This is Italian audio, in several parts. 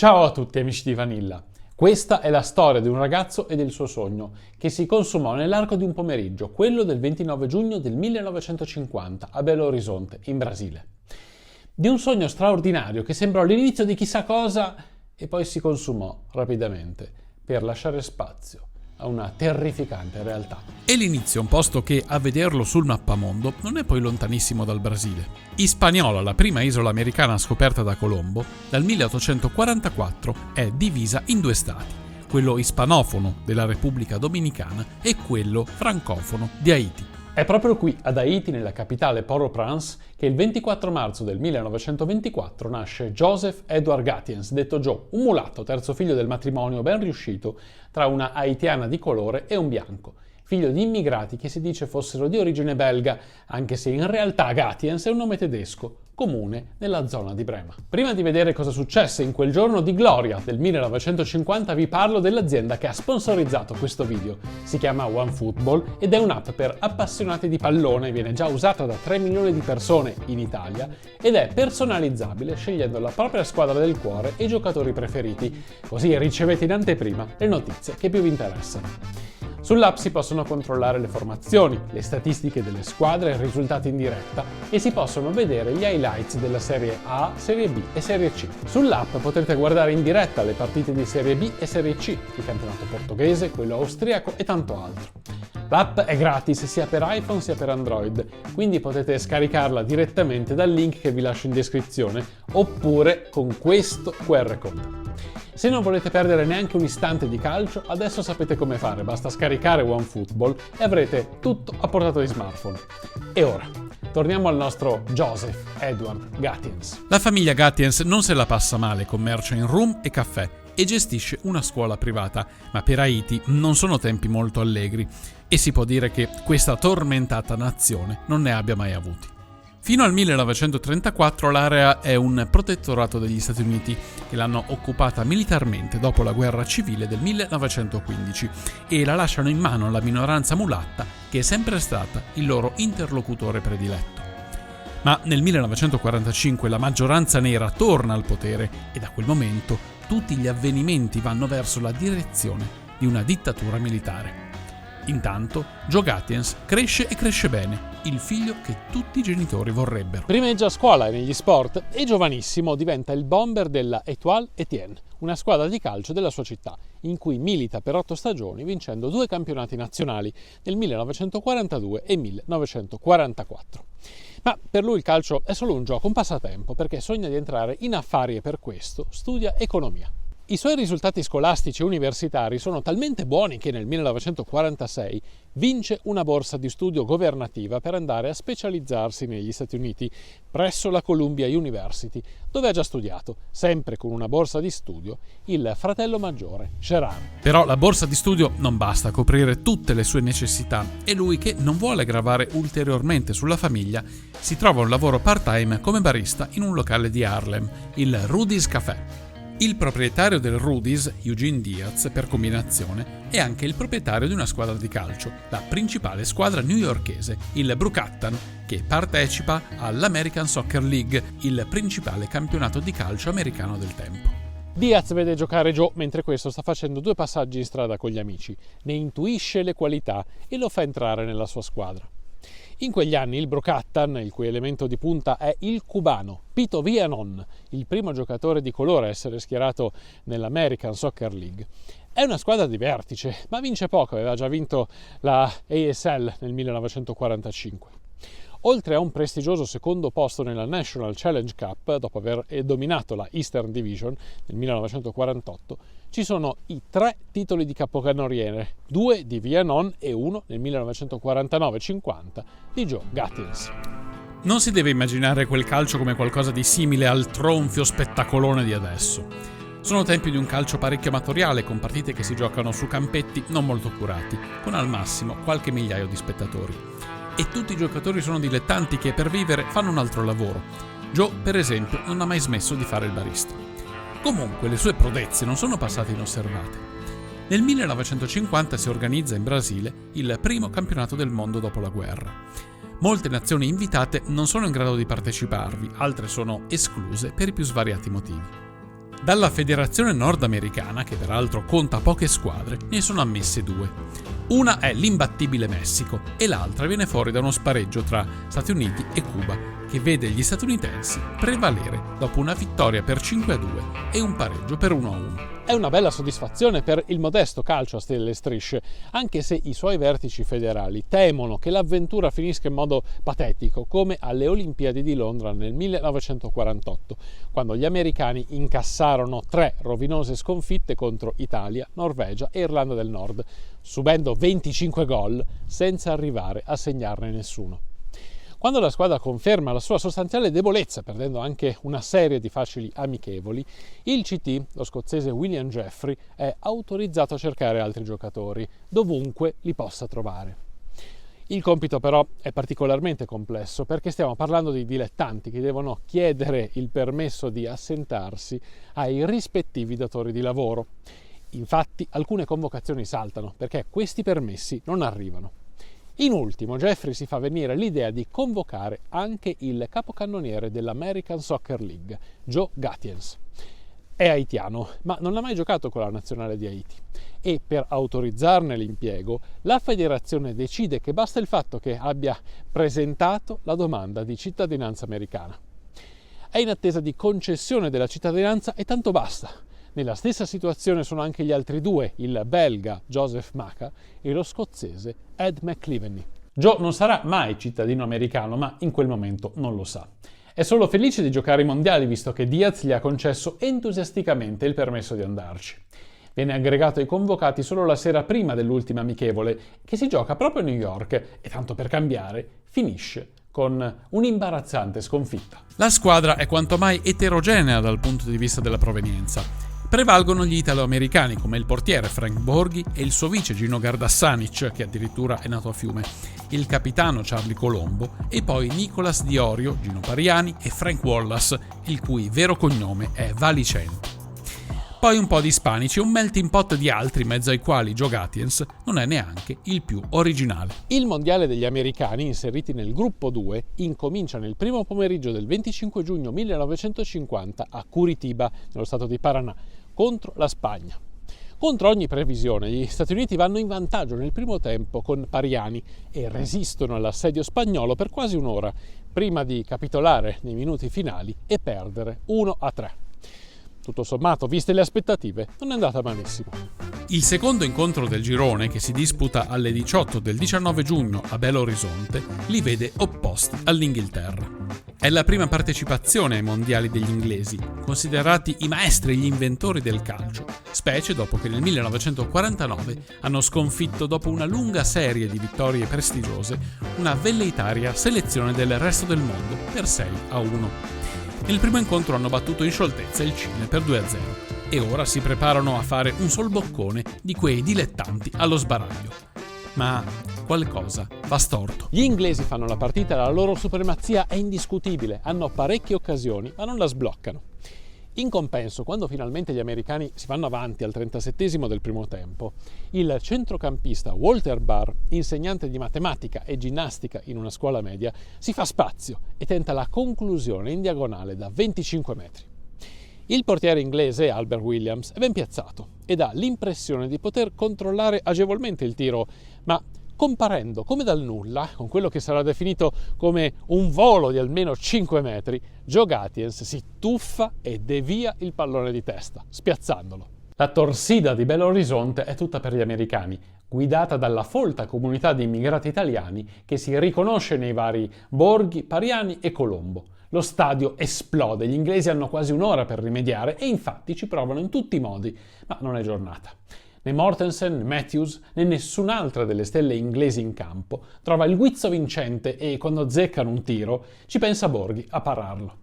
Ciao a tutti amici di Vanilla. Questa è la storia di un ragazzo e del suo sogno, che si consumò nell'arco di un pomeriggio, quello del 29 giugno del 1950 a Belo Horizonte, in Brasile. Di un sogno straordinario che sembrò l'inizio di chissà cosa e poi si consumò rapidamente per lasciare spazio a una terrificante realtà. E l'inizio, un posto che, a vederlo sul mappamondo, non è poi lontanissimo dal Brasile. Hispaniola, la prima isola americana scoperta da Colombo, dal 1844 è divisa in due stati, quello ispanofono della Repubblica Dominicana e quello francofono di Haiti. È proprio qui, ad Haiti, nella capitale Port-au-Prince, che il 24 marzo del 1924 nasce Joseph Edward Gattiens, detto Joe, un mulatto, terzo figlio del matrimonio ben riuscito tra una haitiana di colore e un bianco, figlio di immigrati che si dice fossero di origine belga, anche se in realtà Gattiens è un nome tedesco, comune nella zona di Brema. Prima di vedere cosa successe in quel giorno di gloria del 1950 vi parlo dell'azienda che ha sponsorizzato questo video. Si chiama OneFootball ed è un'app per appassionati di pallone, viene già usata da 3 milioni di persone in Italia ed è personalizzabile scegliendo la propria squadra del cuore e i giocatori preferiti, così ricevete in anteprima le notizie che più vi interessano. Sull'app si possono controllare le formazioni, le statistiche delle squadre, i risultati in diretta e si possono vedere gli highlights della Serie A, Serie B e Serie C. Sull'app potrete guardare in diretta le partite di Serie B e Serie C, il campionato portoghese, quello austriaco e tanto altro. L'app è gratis sia per iPhone sia per Android, quindi potete scaricarla direttamente dal link che vi lascio in descrizione oppure con questo QR code. Se non volete perdere neanche un istante di calcio, adesso sapete come fare, basta scaricare OneFootball e avrete tutto a portata di smartphone. E ora, torniamo al nostro Joseph Edward Gattiens. La famiglia Gattiens non se la passa male, commercia in rum e caffè e gestisce una scuola privata, ma per Haiti non sono tempi molto allegri e si può dire che questa tormentata nazione non ne abbia mai avuti. Fino al 1934 l'area è un protettorato degli Stati Uniti che l'hanno occupata militarmente dopo la guerra civile del 1915 e la lasciano in mano alla minoranza mulatta che è sempre stata il loro interlocutore prediletto. Ma nel 1945 la maggioranza nera torna al potere e da quel momento tutti gli avvenimenti vanno verso la direzione di una dittatura militare. Intanto, Joe Gattiens cresce e cresce bene, il figlio che tutti i genitori vorrebbero. Primeggia a scuola e negli sport e giovanissimo diventa il bomber della Étoile Etienne, una squadra di calcio della sua città, in cui milita per 8 stagioni vincendo 2 campionati nazionali nel 1942 e 1944. Ma per lui il calcio è solo un gioco, un passatempo, perché sogna di entrare in affari e per questo studia economia. I suoi risultati scolastici e universitari sono talmente buoni che nel 1946 vince una borsa di studio governativa per andare a specializzarsi negli Stati Uniti presso la Columbia University, dove ha già studiato, sempre con una borsa di studio, il fratello maggiore, Gerard. Però la borsa di studio non basta a coprire tutte le sue necessità e lui, che non vuole gravare ulteriormente sulla famiglia, si trova un lavoro part-time come barista in un locale di Harlem, il Rudy's Café. Il proprietario del Rudy's, Eugene Diaz, per combinazione, è anche il proprietario di una squadra di calcio, la principale squadra newyorkese, il Brucattan, che partecipa all'American Soccer League, il principale campionato di calcio americano del tempo. Diaz vede giocare Joe mentre questo sta facendo 2 passaggi in strada con gli amici, ne intuisce le qualità e lo fa entrare nella sua squadra. In quegli anni il Brucattan, il cui elemento di punta è il cubano Pito Villanon, il primo giocatore di colore a essere schierato nell'American Soccer League, è una squadra di vertice, ma vince poco, aveva già vinto la ASL nel 1945. Oltre a un prestigioso secondo posto nella National Challenge Cup, dopo aver dominato la Eastern Division nel 1948, ci sono i 3 titoli di capocannoniere, 2 di Villanon e 1 nel 1949-50 di Joe Gattiens. Non si deve immaginare quel calcio come qualcosa di simile al tronfio spettacolone di adesso. Sono tempi di un calcio parecchio amatoriale, con partite che si giocano su campetti non molto curati, con al massimo qualche migliaio di spettatori. E tutti i giocatori sono dilettanti che per vivere fanno un altro lavoro. Joe, per esempio, non ha mai smesso di fare il barista. Comunque le sue prodezze non sono passate inosservate. Nel 1950 si organizza in Brasile il primo campionato del mondo dopo la guerra. Molte nazioni invitate non sono in grado di parteciparvi, altre sono escluse per i più svariati motivi. Dalla federazione nordamericana, che peraltro conta poche squadre, ne sono ammesse 2. Una è l'imbattibile Messico e l'altra viene fuori da uno spareggio tra Stati Uniti e Cuba, che vede gli statunitensi prevalere dopo una vittoria per 5-2 e un pareggio per 1-1. È una bella soddisfazione per il modesto calcio a stelle e strisce, anche se i suoi vertici federali temono che l'avventura finisca in modo patetico, come alle Olimpiadi di Londra nel 1948, quando gli americani incassarono 3 rovinose sconfitte contro Italia, Norvegia e Irlanda del Nord, subendo 25 gol senza arrivare a segnarne nessuno. Quando la squadra conferma la sua sostanziale debolezza, perdendo anche una serie di facili amichevoli, il CT, lo scozzese William Jeffrey, è autorizzato a cercare altri giocatori, dovunque li possa trovare. Il compito però è particolarmente complesso perché stiamo parlando di dilettanti che devono chiedere il permesso di assentarsi ai rispettivi datori di lavoro. Infatti alcune convocazioni saltano perché questi permessi non arrivano. In ultimo, Jeffrey si fa venire l'idea di convocare anche il capocannoniere dell'American Soccer League, Joe Gattiens. È haitiano, ma non ha mai giocato con la nazionale di Haiti e per autorizzarne l'impiego la federazione decide che basta il fatto che abbia presentato la domanda di cittadinanza americana. È in attesa di concessione della cittadinanza e tanto basta. Nella stessa situazione sono anche gli altri 2, il belga Joseph Maka e lo scozzese Ed McCleveney. Joe non sarà mai cittadino americano, ma in quel momento non lo sa. È solo felice di giocare ai mondiali, visto che Diaz gli ha concesso entusiasticamente il permesso di andarci. Viene aggregato ai convocati solo la sera prima dell'ultima amichevole, che si gioca proprio a New York e, tanto per cambiare, finisce con un'imbarazzante sconfitta. La squadra è quanto mai eterogenea dal punto di vista della provenienza. Prevalgono gli italo-americani come il portiere Frank Borghi e il suo vice Gino Gardassanic, che addirittura è nato a Fiume, il capitano Charlie Colombo e poi Nicolas Diorio, Gino Pariani e Frank Wallace, il cui vero cognome è Valicenti. Poi un po' di ispanici e un melting pot di altri, in mezzo ai quali Joe Gattiens non è neanche il più originale. Il mondiale degli americani, inseriti nel gruppo 2, incomincia nel primo pomeriggio del 25 giugno 1950 a Curitiba, nello stato di Paraná, contro la Spagna. Contro ogni previsione, gli Stati Uniti vanno in vantaggio nel primo tempo con Pariani e resistono all'assedio spagnolo per quasi un'ora, prima di capitolare nei minuti finali e perdere 1-3. Tutto sommato, viste le aspettative, non è andata malissimo. Il secondo incontro del girone, che si disputa alle 18 del 19 giugno a Belo Horizonte, li vede opposti all'Inghilterra. È la prima partecipazione ai mondiali degli inglesi, considerati i maestri e gli inventori del calcio, specie dopo che nel 1949 hanno sconfitto, dopo una lunga serie di vittorie prestigiose, una velleitaria selezione del resto del mondo per 6-1. Nel primo incontro hanno battuto in scioltezza il Cile per 2-0 e ora si preparano a fare un solboccone di quei dilettanti allo sbaraglio. Ma qualcosa va storto. Gli inglesi fanno la partita, la loro supremazia è indiscutibile, hanno parecchie occasioni ma non la sbloccano. In compenso, quando finalmente gli americani si vanno avanti al 37esimo del primo tempo, il centrocampista Walter Barr, insegnante di matematica e ginnastica in una scuola media, si fa spazio e tenta la conclusione in diagonale da 25 metri. Il portiere inglese Albert Williams è ben piazzato e dà l'impressione di poter controllare agevolmente il tiro, ma comparendo come dal nulla, con quello che sarà definito come un volo di almeno 5 metri, Joe Gattiens si tuffa e devia il pallone di testa, spiazzandolo. La torsida di Belo Horizonte è tutta per gli americani, guidata dalla folta comunità di immigrati italiani che si riconosce nei vari Borghi, Pariani e Colombo. Lo stadio esplode, gli inglesi hanno quasi un'ora per rimediare e infatti ci provano in tutti i modi, ma non è giornata. Né Mortensen, né Matthews, né nessun'altra delle stelle inglesi in campo trova il guizzo vincente e, quando azzeccano un tiro, ci pensa Borghi a pararlo.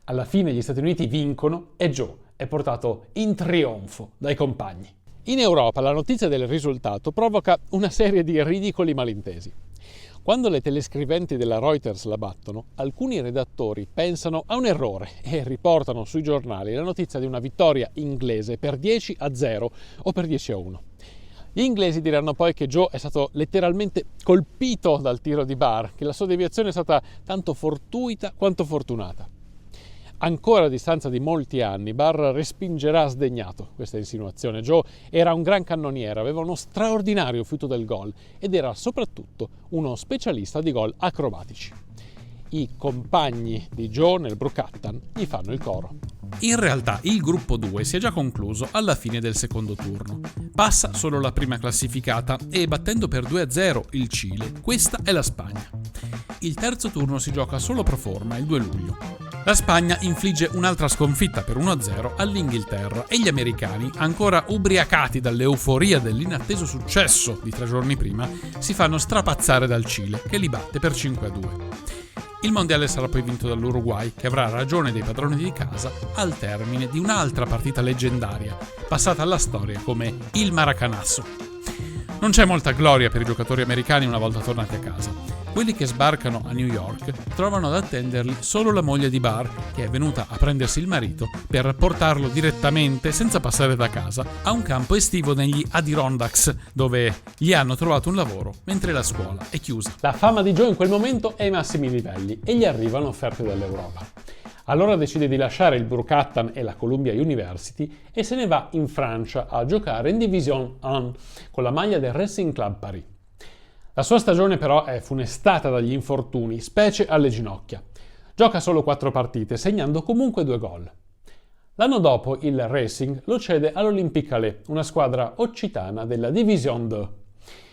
Alla fine gli Stati Uniti vincono e Joe è portato in trionfo dai compagni. In Europa la notizia del risultato provoca una serie di ridicoli malintesi. Quando le telescriventi della Reuters la battono, alcuni redattori pensano a un errore e riportano sui giornali la notizia di una vittoria inglese per 10-0 o per 10-1. Gli inglesi diranno poi che Joe è stato letteralmente colpito dal tiro di Barr, che la sua deviazione è stata tanto fortuita quanto fortunata. Ancora a distanza di molti anni, Barr respingerà sdegnato questa insinuazione. Joe era un gran cannoniere, aveva uno straordinario fiuto del gol ed era soprattutto uno specialista di gol acrobatici. I compagni di Joe nel Brookhampton gli fanno il coro. In realtà il gruppo 2 si è già concluso alla fine del secondo turno. Passa solo la prima classificata e battendo per 2-0 il Cile, questa è la Spagna. Il terzo turno si gioca solo pro forma il 2 luglio. La Spagna infligge un'altra sconfitta per 1-0 all'Inghilterra e gli americani, ancora ubriacati dall'euforia dell'inatteso successo di 3 giorni prima, si fanno strapazzare dal Cile, che li batte per 5-2. Il mondiale sarà poi vinto dall'Uruguay, che avrà ragione dei padroni di casa al termine di un'altra partita leggendaria, passata alla storia come il Maracanazo. Non c'è molta gloria per i giocatori americani una volta tornati a casa. Quelli che sbarcano a New York trovano ad attenderli solo la moglie di Barr, che è venuta a prendersi il marito per portarlo direttamente, senza passare da casa, a un campo estivo negli Adirondacks, dove gli hanno trovato un lavoro mentre la scuola è chiusa. La fama di Joe in quel momento è ai massimi livelli e gli arrivano offerte dall'Europa. Allora decide di lasciare il Brookhampton e la Columbia University e se ne va in Francia a giocare in Division 1 con la maglia del Racing Club Paris. La sua stagione però è funestata dagli infortuni, specie alle ginocchia. Gioca solo 4 partite, segnando comunque 2 gol. L'anno dopo il Racing lo cede all'Olympique Calais, una squadra occitana della Division 2.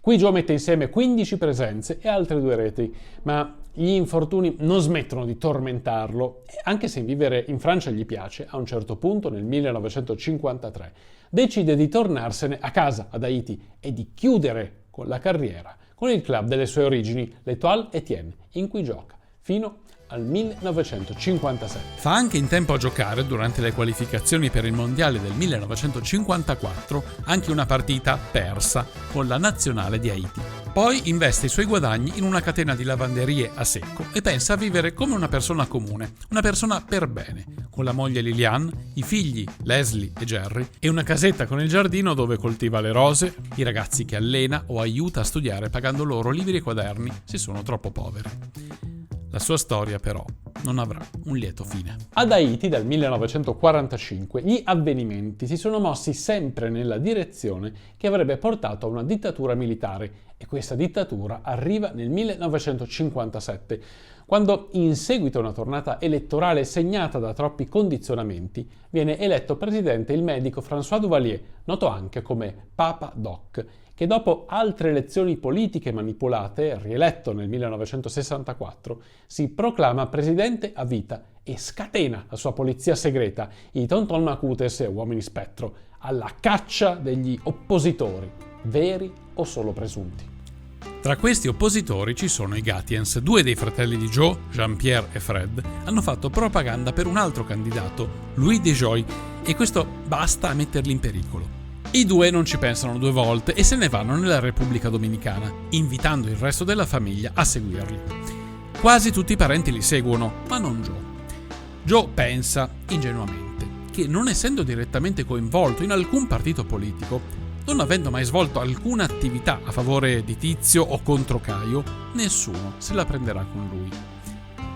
Qui Joe mette insieme 15 presenze e altre 2 reti, ma gli infortuni non smettono di tormentarlo, anche se vivere in Francia gli piace. A un certo punto, nel 1953, decide di tornarsene a casa, ad Haiti, e di chiudere con la carriera con il club delle sue origini, l'Étoile Etienne, in cui gioca fino al 1957. Fa anche in tempo a giocare, durante le qualificazioni per il mondiale del 1954, anche una partita persa con la nazionale di Haiti. Poi investe i suoi guadagni in una catena di lavanderie a secco e pensa a vivere come una persona comune, una persona per bene, con la moglie Liliane, i figli Leslie e Jerry e una casetta con il giardino dove coltiva le rose, i ragazzi che allena o aiuta a studiare pagando loro libri e quaderni se sono troppo poveri. La sua storia però non avrà un lieto fine. Ad Haiti dal 1945 gli avvenimenti si sono mossi sempre nella direzione che avrebbe portato a una dittatura militare e questa dittatura arriva nel 1957, quando in seguito a una tornata elettorale segnata da troppi condizionamenti viene eletto presidente il medico François Duvalier, noto anche come Papa Doc, che dopo altre elezioni politiche manipolate, rieletto nel 1964, si proclama presidente a vita e scatena la sua polizia segreta, i Tonton Macoutes e uomini spettro, alla caccia degli oppositori, veri o solo presunti. Tra questi oppositori ci sono i Gatiens. 2 dei fratelli di Joe, Jean-Pierre e Fred, hanno fatto propaganda per un altro candidato, Louis Dejoy, e questo basta a metterli in pericolo. I 2 non ci pensano 2 volte e se ne vanno nella Repubblica Dominicana, invitando il resto della famiglia a seguirli. Quasi tutti i parenti li seguono, ma non Joe. Joe pensa, ingenuamente, che non essendo direttamente coinvolto in alcun partito politico, non avendo mai svolto alcuna attività a favore di Tizio o contro Caio, nessuno se la prenderà con lui.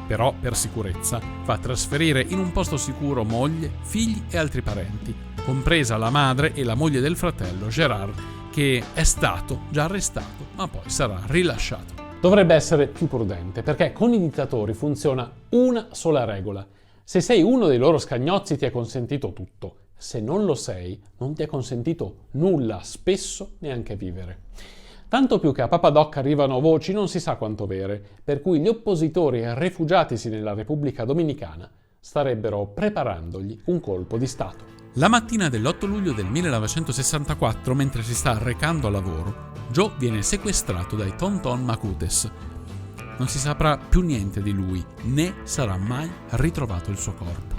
Però, per sicurezza, fa trasferire in un posto sicuro moglie, figli e altri parenti, compresa la madre e la moglie del fratello, Gérard, che è stato già arrestato, ma poi sarà rilasciato. Dovrebbe essere più prudente, perché con i dittatori funziona una sola regola. Se sei uno dei loro scagnozzi ti è consentito tutto. Se non lo sei, non ti è consentito nulla, spesso neanche vivere. Tanto più che a Papa Doc arrivano voci non si sa quanto vere, per cui gli oppositori rifugiatisi nella Repubblica Dominicana starebbero preparandogli un colpo di Stato. La mattina dell'8 luglio del 1964, mentre si sta recando a lavoro, Joe viene sequestrato dai Tonton Macoutes. Non si saprà più niente di lui, né sarà mai ritrovato il suo corpo.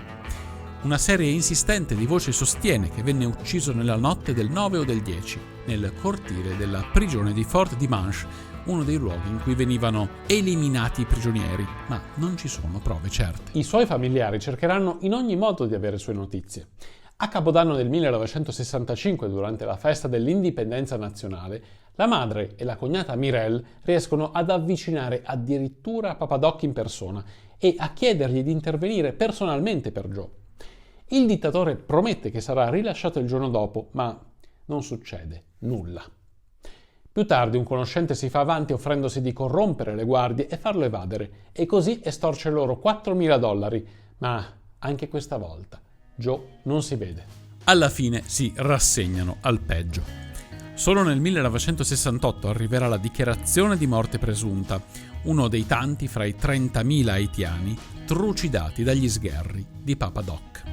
Una serie insistente di voci sostiene che venne ucciso nella notte del 9 o del 10, nel cortile della prigione di Fort Dimanche, uno dei luoghi in cui venivano eliminati i prigionieri, ma non ci sono prove certe. I suoi familiari cercheranno in ogni modo di avere sue notizie. A Capodanno del 1965, durante la festa dell'indipendenza nazionale, la madre e la cognata Mireille riescono ad avvicinare addirittura Papa Doc in persona e a chiedergli di intervenire personalmente per Joe. Il dittatore promette che sarà rilasciato il giorno dopo, ma non succede nulla. Più tardi un conoscente si fa avanti offrendosi di corrompere le guardie e farlo evadere, e così estorce loro $4.000, ma anche questa volta Joe non si vede. Alla fine si rassegnano al peggio. Solo nel 1968 arriverà la dichiarazione di morte presunta, uno dei tanti fra i 30.000 haitiani trucidati dagli sgherri di Papa Doc,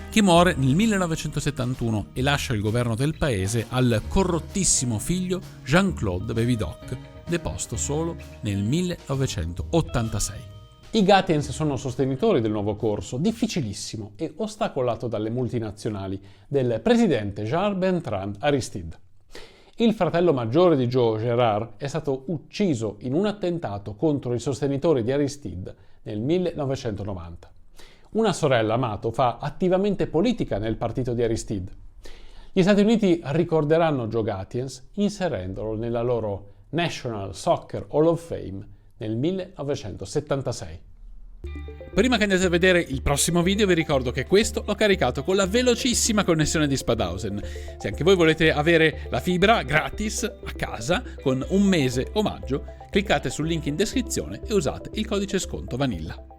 che muore nel 1971 e lascia il governo del paese al corrottissimo figlio Jean-Claude Baby Doc, deposto solo nel 1986. I Gatiens sono sostenitori del nuovo corso, difficilissimo e ostacolato dalle multinazionali, del presidente Jean-Bertrand Aristide. Il fratello maggiore di Joe, Gérard, è stato ucciso in un attentato contro i sostenitori di Aristide nel 1990. Una sorella, Amato, fa attivamente politica nel partito di Aristide. Gli Stati Uniti ricorderanno Joe Gatiens inserendolo nella loro National Soccer Hall of Fame nel 1976. Prima che andate a vedere il prossimo video vi ricordo che questo l'ho caricato con la velocissima connessione di Spadhausen. Se anche voi volete avere la fibra gratis a casa con un mese omaggio, cliccate sul link in descrizione e usate il codice sconto Vanilla.